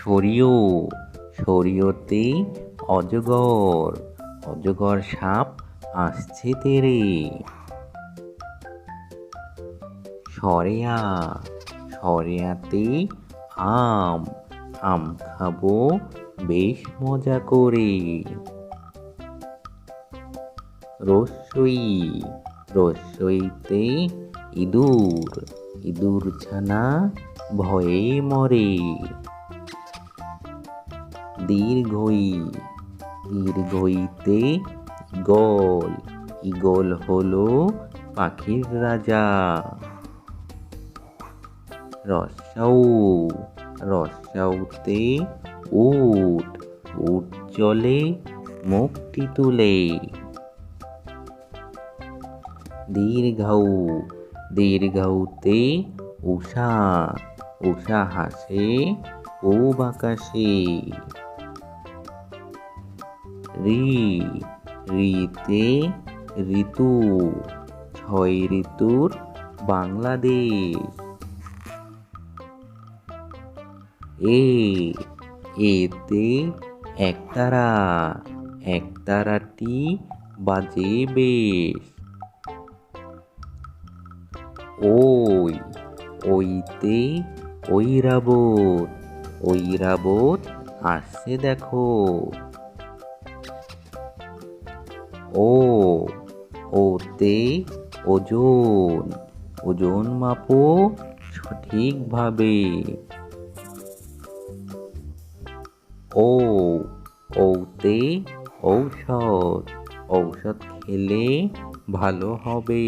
সরিয় সরিয়তে অজগর অজগর সাপ আসছে তেরে। সরেয়া সরেয়াতে আম আম খাবো বেশ মজা করে। রস্যই রস্যইতে ইঁদুর ইঁদুর ছানা ভয়ে মরে। দীর্ঘই দীর্ঘইতে ঈগল ঈগল হলো পাখির রাজা। রস্যাউ রস্যাউতে উট উট চলে মুখটি তুলে। দীর্ঘৌ দীর্ঘৌতে উষা উষা হাসে পূব আকাশে। ঋ ঋতে ঋতু ছয় ঋতুর বাংলাদেশ। এতে একতারা একতারাটি বাজে বেশ। ওইতে ঐরাবত ঐরাবত আসছে দেখো। ওতে ওজন ওজন মাপো সঠিকভাবে। ওতে ঔষধ ঔষধ খেলে ভালো হবে।